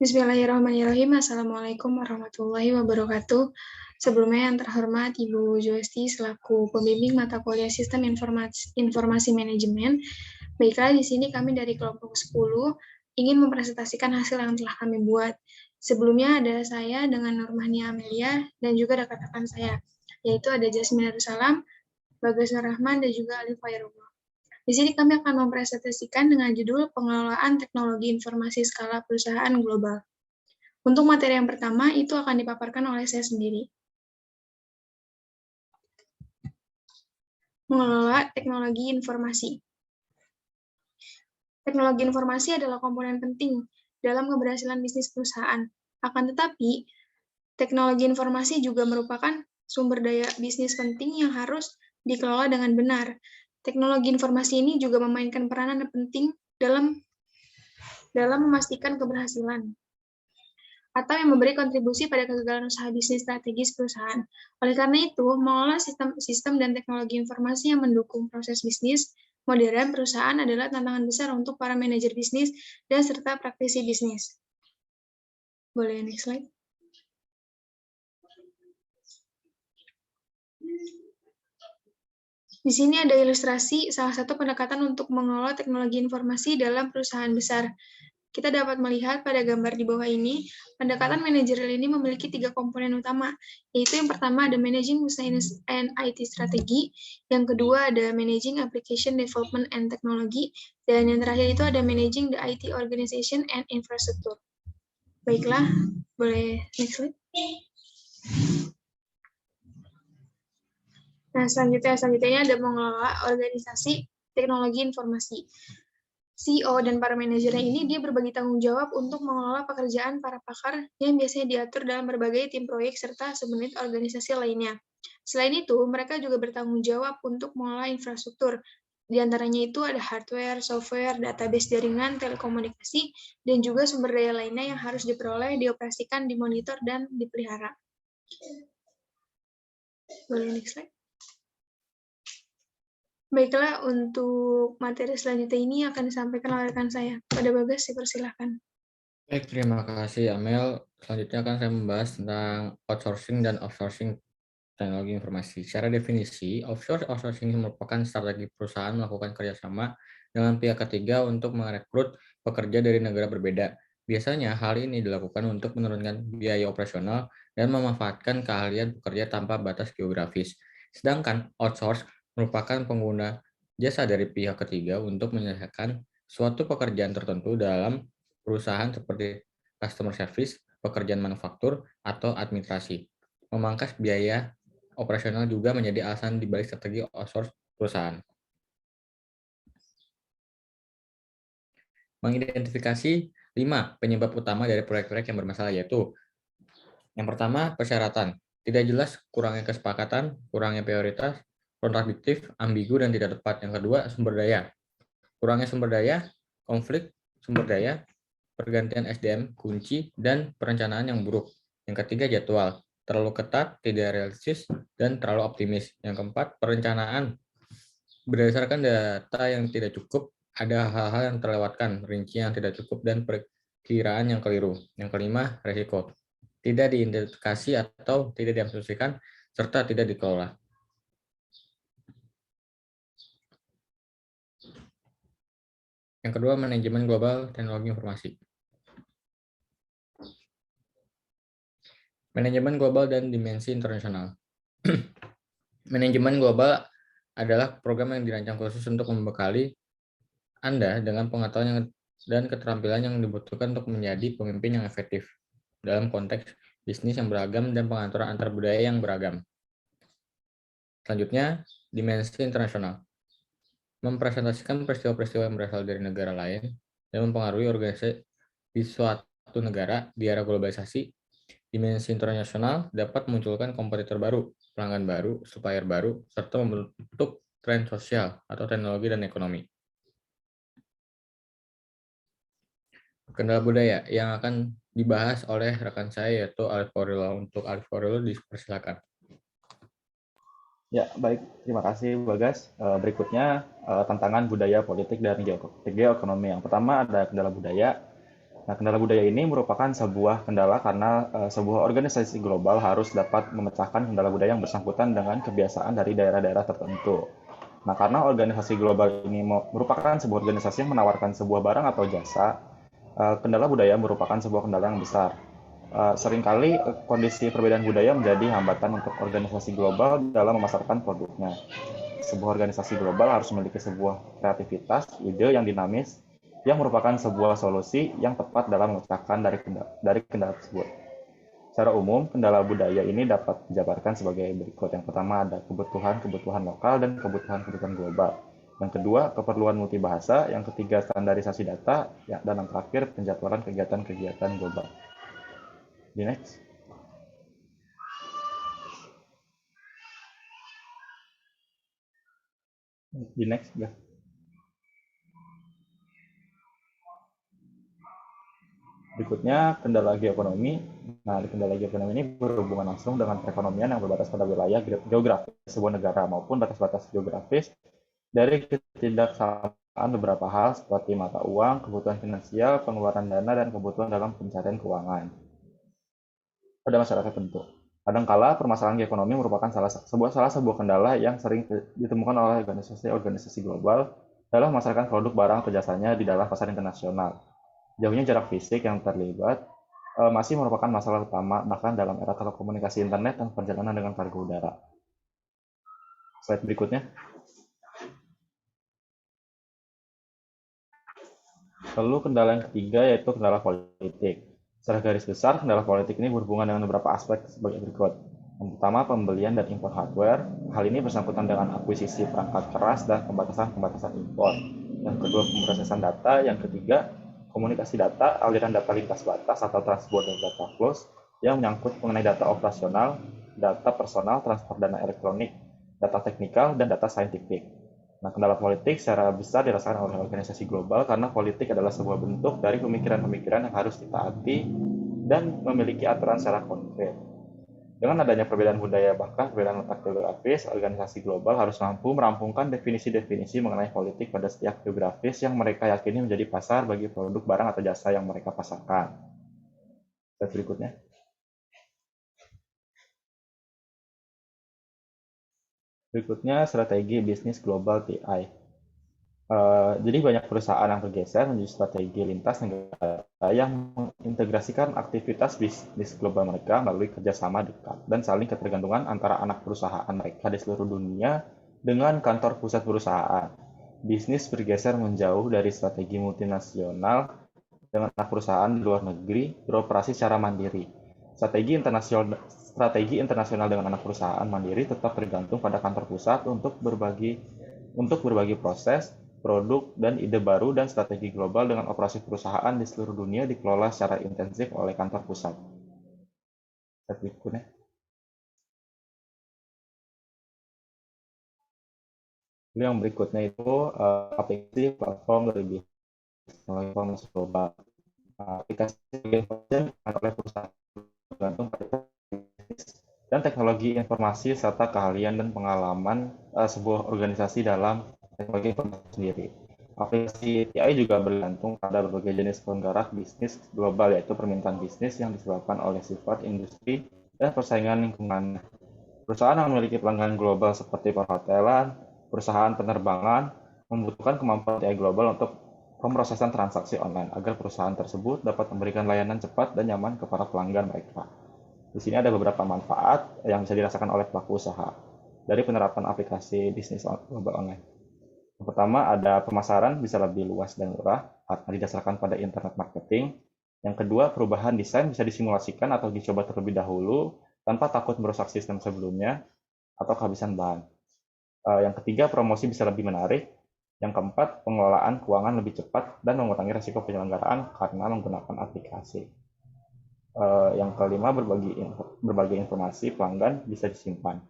Bismillahirrahmanirrahim. Assalamualaikum warahmatullahi wabarakatuh. Sebelumnya yang terhormat Ibu Joesti selaku pembimbing mata kuliah Sistem Informasi Manajemen. Baiklah, di sini kami dari kelompok 10 ingin mempresentasikan hasil yang telah kami buat. Sebelumnya ada saya dengan Nurmahnia Amelia dan juga rekan-rekan saya, yaitu ada Jasmine Darussalam, Bagas Rahman, dan juga Alif Fairullah. Di sini kami akan mempresentasikan dengan judul Pengelolaan Teknologi Informasi Skala Perusahaan Global. Untuk materi yang pertama, itu akan dipaparkan oleh saya sendiri. Mengelola teknologi informasi. Teknologi informasi adalah komponen penting dalam keberhasilan bisnis perusahaan. Akan tetapi, teknologi informasi juga merupakan sumber daya bisnis penting yang harus dikelola dengan benar. Teknologi informasi ini juga memainkan peranan penting dalam memastikan keberhasilan atau yang memberi kontribusi pada kegagalan usaha bisnis strategis perusahaan. Oleh karena itu, mengelola sistem dan teknologi informasi yang mendukung proses bisnis modern perusahaan adalah tantangan besar untuk para manajer bisnis dan serta praktisi bisnis. Boleh next slide. Di sini ada ilustrasi salah satu pendekatan untuk mengelola teknologi informasi dalam perusahaan besar. Kita dapat melihat pada gambar di bawah ini, pendekatan manajerial ini memiliki 3 komponen utama, yaitu yang pertama ada Managing Business and IT Strategy, yang kedua ada Managing Application Development and Technology, dan yang terakhir itu ada Managing the IT Organization and Infrastructure. Baiklah, boleh next slide. Nah, selanjutnya ada mengelola organisasi teknologi informasi. CEO dan para manajernya ini dia berbagi tanggung jawab untuk mengelola pekerjaan para pakar yang biasanya diatur dalam berbagai tim proyek serta subunit organisasi lainnya. Selain itu, mereka juga bertanggung jawab untuk mengelola infrastruktur. Di antaranya itu ada hardware, software, database jaringan, telekomunikasi, dan juga sumber daya lainnya yang harus diperoleh, dioperasikan, dimonitor, dan dipelihara. Boleh next slide. Baiklah, untuk materi selanjutnya ini akan disampaikan oleh rekan saya. Pada Bagas, dipersilahkan. Baik, terima kasih Amel. Selanjutnya akan saya membahas tentang outsourcing dan offsourcing teknologi informasi. Secara definisi, outsourcing merupakan strategi perusahaan melakukan kerjasama dengan pihak ketiga untuk merekrut pekerja dari negara berbeda. Biasanya hal ini dilakukan untuk menurunkan biaya operasional dan memanfaatkan keahlian pekerja tanpa batas geografis. Sedangkan outsource merupakan pengguna jasa dari pihak ketiga untuk menyelesaikan suatu pekerjaan tertentu dalam perusahaan seperti customer service, pekerjaan manufaktur, atau administrasi. Memangkas biaya operasional juga menjadi alasan dibalik strategi outsource perusahaan. Mengidentifikasi 5 penyebab utama dari proyek-proyek yang bermasalah, yaitu yang pertama, persyaratan. Tidak jelas, kurangnya kesepakatan, kurangnya prioritas, kontradiktif, ambigu, dan tidak tepat. Yang kedua, sumber daya. Kurangnya sumber daya, konflik sumber daya, pergantian SDM kunci, dan perencanaan yang buruk. Yang ketiga, jadwal. Terlalu ketat, tidak realistis, dan terlalu optimis. Yang keempat, perencanaan. Berdasarkan data yang tidak cukup, ada hal-hal yang terlewatkan, rincian yang tidak cukup, dan perkiraan yang keliru. Yang kelima, resiko. Tidak diidentifikasi atau tidak diasumsikan, serta tidak dikelola. Yang kedua, manajemen global teknologi informasi. Manajemen global dan dimensi internasional. Manajemen global adalah program yang dirancang khusus untuk membekali Anda dengan pengetahuan dan keterampilan yang dibutuhkan untuk menjadi pemimpin yang efektif dalam konteks bisnis yang beragam dan pengaturan antar budaya yang beragam. Selanjutnya, dimensi internasional. Mempresentasikan peristiwa-peristiwa yang berasal dari negara lain dan mempengaruhi organisasi di suatu negara di era globalisasi. Dimensi internasional dapat memunculkan kompetitor baru, pelanggan baru, supplier baru, serta membentuk tren sosial atau teknologi dan ekonomi. Kendala budaya yang akan dibahas oleh rekan saya yaitu Alif Fairullah. Untuk Alif Fairullah, dipersilakan. Ya, baik. Terima kasih, Bagas. Berikutnya, tantangan budaya politik dan geoekonomi. Yang pertama ada kendala budaya. Nah, kendala budaya ini merupakan sebuah kendala karena sebuah organisasi global harus dapat memecahkan kendala budaya yang bersangkutan dengan kebiasaan dari daerah-daerah tertentu. Nah, karena organisasi global ini merupakan sebuah organisasi yang menawarkan sebuah barang atau jasa, kendala budaya merupakan sebuah kendala yang besar. Seringkali kondisi perbedaan budaya menjadi hambatan untuk organisasi global dalam memasarkan produknya. Sebuah organisasi global harus memiliki sebuah kreativitas, ide yang dinamis, yang merupakan sebuah solusi yang tepat dalam memecahkan dari kendala tersebut. Secara umum, kendala budaya ini dapat dijabarkan sebagai berikut. Yang pertama ada kebutuhan-kebutuhan lokal dan kebutuhan-kebutuhan global. Yang kedua, keperluan multibahasa. Yang ketiga, standarisasi data. Dan yang terakhir, penjadwalan kegiatan-kegiatan global. Di next. Di next, ya. Berikutnya, kendala geoekonomi. Nah, kendala geoekonomi ini berhubungan langsung dengan perekonomian yang berbatas pada wilayah geografis sebuah negara maupun batas-batas geografis dari ketidaksamaan beberapa hal seperti mata uang, kebutuhan finansial, pengeluaran dana, dan kebutuhan dalam pencarian keuangan pada masyarakat tertentu. Kadangkala permasalahan geoekonomi merupakan salah sebuah kendala yang sering ditemukan oleh organisasi global dalam memasarkan produk barang atau jasanya di dalam pasar internasional. Jauhnya jarak fisik yang terlibat masih merupakan masalah utama bahkan dalam era telekomunikasi internet dan perjalanan dengan kargo udara. Slide berikutnya. Lalu kendala yang ketiga yaitu kendala politik. Secara garis besar, kendala politik ini berhubungan dengan beberapa aspek sebagai berikut. Yang pertama, pembelian dan impor hardware. Hal ini bersangkutan dengan akuisisi perangkat keras dan pembatasan impor. Yang kedua, pemrosesan data. Yang ketiga, komunikasi data, aliran data lintas batas atau transborder data flows yang menyangkut mengenai data operasional, data personal, transfer dana elektronik, data teknikal, dan data saintifik. Nah, kendala politik secara besar dirasakan oleh organisasi global karena politik adalah sebuah bentuk dari pemikiran-pemikiran yang harus ditaati dan memiliki aturan secara konkret. Dengan adanya perbedaan budaya bahkan perbedaan letak geografis, organisasi global harus mampu merampungkan definisi-definisi mengenai politik pada setiap geografis yang mereka yakini menjadi pasar bagi produk, barang, atau jasa yang mereka pasarkan. Slide berikutnya. Berikutnya, strategi bisnis global TI. Jadi banyak perusahaan yang bergeser menuju strategi lintas negara yang mengintegrasikan aktivitas bisnis global mereka melalui kerjasama dekat dan saling ketergantungan antara anak perusahaan mereka di seluruh dunia dengan kantor pusat perusahaan. Bisnis bergeser menjauh dari strategi multinasional dengan anak perusahaan di luar negeri beroperasi secara mandiri. Strategi internasional dengan anak perusahaan mandiri tetap tergantung pada kantor pusat untuk berbagi proses, produk, dan ide baru, dan strategi global dengan operasi perusahaan di seluruh dunia dikelola secara intensif oleh kantor pusat. Lalu yang berikutnya itu aplikasi platform dari bisnis informasi global. Aplikasi yang oleh perusahaan tergantung pada bisnis dan teknologi informasi serta keahlian dan pengalaman sebuah organisasi dalam teknologi informasi sendiri. Aplikasi TI juga bergantung pada berbagai jenis penggerak bisnis global, yaitu permintaan bisnis yang disebabkan oleh sifat industri dan persaingan lingkungan. Perusahaan yang memiliki pelanggan global seperti perhotelan, perusahaan penerbangan, membutuhkan kemampuan TI global untuk pemrosesan transaksi online agar perusahaan tersebut dapat memberikan layanan cepat dan nyaman kepada pelanggan mereka. Di sini ada beberapa manfaat yang bisa dirasakan oleh pelaku usaha dari penerapan aplikasi bisnis global online. Yang pertama, ada pemasaran bisa lebih luas dan murah karena didasarkan pada internet marketing. Yang kedua, perubahan desain bisa disimulasikan atau dicoba terlebih dahulu tanpa takut merusak sistem sebelumnya atau kehabisan bahan. Yang ketiga, promosi bisa lebih menarik. Yang keempat, pengelolaan keuangan lebih cepat dan mengurangi risiko penyelenggaraan karena menggunakan aplikasi. Yang kelima, berbagi informasi pelanggan bisa disimpan.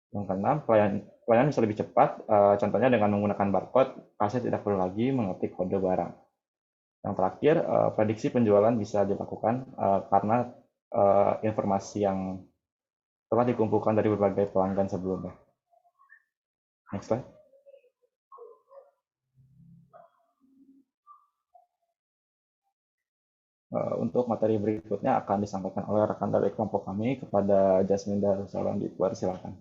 Yang keenam, pelayanan bisa lebih cepat, contohnya dengan menggunakan barcode, kasir tidak perlu lagi mengetik kode barang. Yang terakhir, prediksi penjualan bisa dilakukan karena informasi yang telah dikumpulkan dari berbagai pelanggan sebelumnya. Next slide. Untuk materi berikutnya akan disampaikan oleh rekan dari kelompok kami kepada Jasmine Darussalam. Silakan.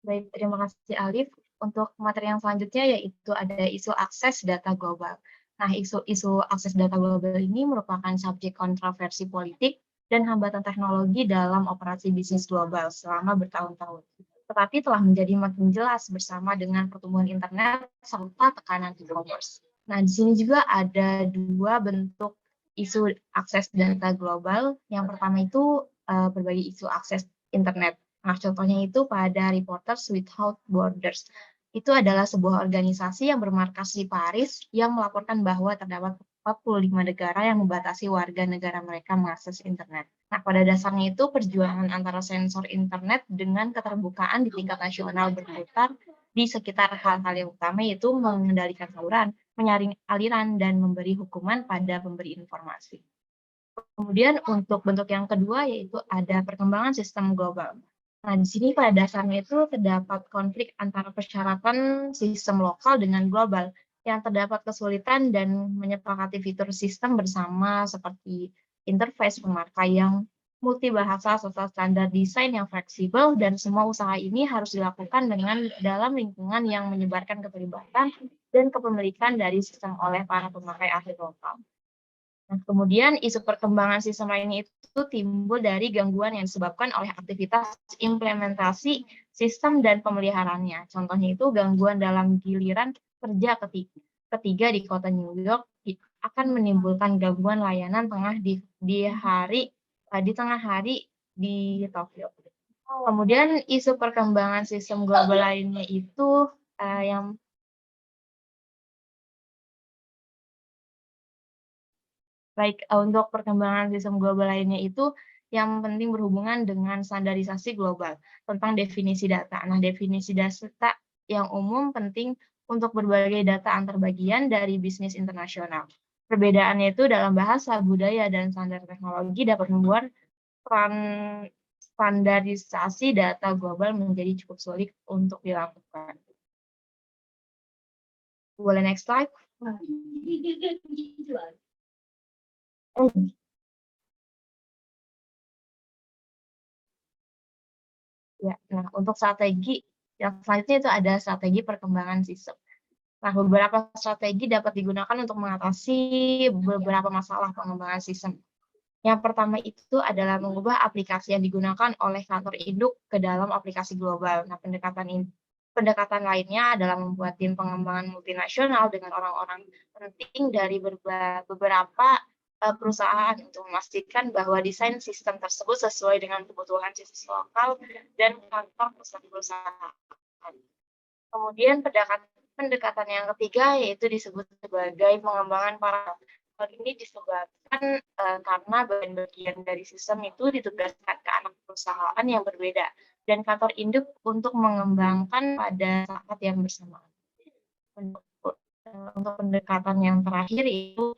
Baik, terima kasih Alif. Untuk materi yang selanjutnya yaitu ada isu akses data global. Nah, isu akses data global ini merupakan subjek kontroversi politik dan hambatan teknologi dalam operasi bisnis global selama bertahun-tahun. Tetapi telah menjadi makin jelas bersama dengan pertumbuhan internet serta tekanan e-commerce. Nah, di sini juga ada dua bentuk isu akses data global. Yang pertama itu berbagai isu akses internet. Nah, contohnya itu pada Reporters Without Borders. Itu adalah sebuah organisasi yang bermarkas di Paris yang melaporkan bahwa terdapat 45 negara yang membatasi warga negara mereka mengakses internet. Nah, pada dasarnya itu perjuangan antara sensor internet dengan keterbukaan di tingkat nasional berputar di sekitar hal-hal yang utama, yaitu mengendalikan saluran, menyaring aliran, dan memberi hukuman pada pemberi informasi. Kemudian untuk bentuk yang kedua yaitu ada perkembangan sistem global. Nah, di sini pada dasarnya itu terdapat konflik antara persyaratan sistem lokal dengan global yang terdapat kesulitan dan menyepakati fitur sistem bersama seperti interface pemarkai yang multibahasa serta standar desain yang fleksibel, dan semua usaha ini harus dilakukan dengan dalam lingkungan yang menyebarkan keterlibatan dan kepemilikan dari sistem oleh para pemakai akhir lokal. Nah, kemudian isu perkembangan sistem lainnya itu timbul dari gangguan yang disebabkan oleh aktivitas implementasi sistem dan pemeliharaannya. Contohnya itu gangguan dalam giliran kerja ketiga di kota New York akan menimbulkan gangguan layanan di tengah hari di Tokyo. Kemudian isu perkembangan sistem global lainnya itu yang untuk perkembangan sistem global lainnya itu yang penting berhubungan dengan standarisasi global tentang definisi data. Nah, definisi data yang umum penting untuk berbagai data antar bagian dari bisnis internasional. Perbedaannya itu dalam bahasa, budaya, dan standar teknologi dapat membuat standarisasi data global menjadi cukup sulit untuk dilakukan. Boleh next slide? Ya, nah untuk strategi yang selanjutnya itu ada strategi perkembangan sistem. Nah, beberapa strategi dapat digunakan untuk mengatasi beberapa masalah pengembangan sistem. Yang pertama itu adalah mengubah aplikasi yang digunakan oleh kantor induk ke dalam aplikasi global. Nah, pendekatan lainnya adalah membuat tim pengembangan multinasional dengan orang-orang penting dari beberapa perusahaan untuk memastikan bahwa desain sistem tersebut sesuai dengan kebutuhan bisnis lokal dan kantor perusahaan. Kemudian pendekatan yang ketiga yaitu disebut sebagai pengembangan paralel. Hal ini disebabkan karena bagian-bagian dari sistem itu ditugaskan ke anak perusahaan yang berbeda dan kantor induk untuk mengembangkan pada saat yang bersamaan. Untuk pendekatan yang terakhir itu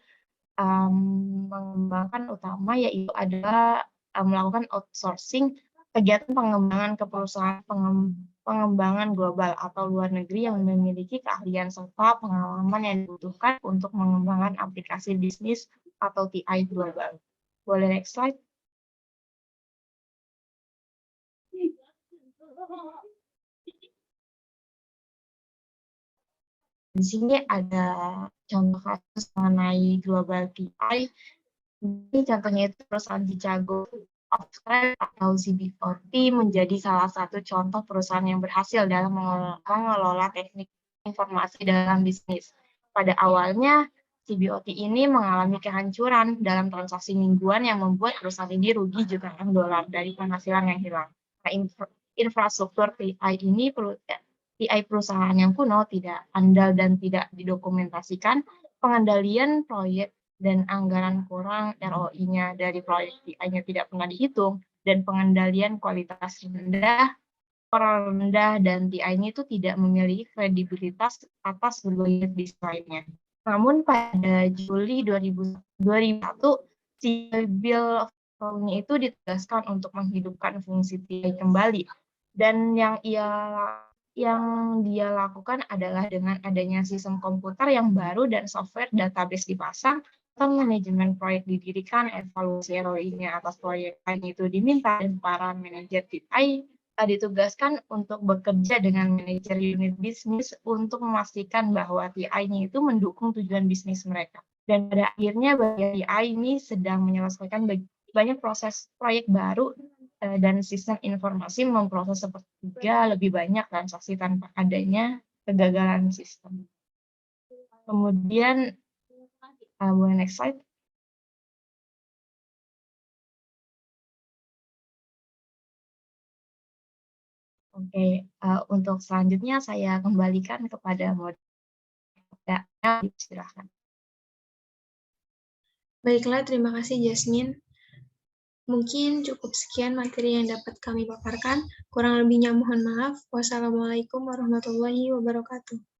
mengembangkan utama yaitu adalah melakukan outsourcing kegiatan pengembangan ke perusahaan pengembangan global atau luar negeri yang memiliki keahlian serta pengalaman yang dibutuhkan untuk mengembangkan aplikasi bisnis atau TI global. Boleh next slide? Di sini ada contoh kasus mengenai global TI. Ini contohnya itu perusahaan Chicago atau CBOT menjadi salah satu contoh perusahaan yang berhasil dalam mengelola teknik informasi dalam bisnis. Pada awalnya, CBOT ini mengalami kehancuran dalam transaksi mingguan yang membuat perusahaan ini rugi jutaan dolar dari penghasilan yang hilang. Nah, infrastruktur TI perusahaan yang kuno, tidak andal dan tidak didokumentasikan, pengendalian proyek dan anggaran kurang, ROI-nya dari proyek TI-nya tidak pernah dihitung, dan pengendalian kualitas rendah, dan TI-nya itu tidak memiliki kredibilitas atas berbagai bisnis lainnya. Namun pada Juli 2001, Bill of itu ditugaskan untuk menghidupkan fungsi TI kembali, dan yang dia lakukan adalah dengan adanya sistem komputer yang baru dan software database dipasang, manajemen proyek didirikan, evaluasi ROI-nya atas proyek itu diminta, dan para manajer TI ditugaskan untuk bekerja dengan manajer unit bisnis untuk memastikan bahwa TI-nya itu mendukung tujuan bisnis mereka. Dan pada akhirnya bagian TI ini sedang menyelesaikan banyak proses proyek baru dan sistem informasi memproses sepertiga lebih banyak transaksi tanpa adanya kegagalan sistem. Kemudian, boleh next slide. Oke, untuk selanjutnya saya kembalikan kepada moderator. Silakan. Baiklah, terima kasih Jasmine. Mungkin cukup sekian materi yang dapat kami paparkan. Kurang lebihnya mohon maaf. Wassalamualaikum warahmatullahi wabarakatuh.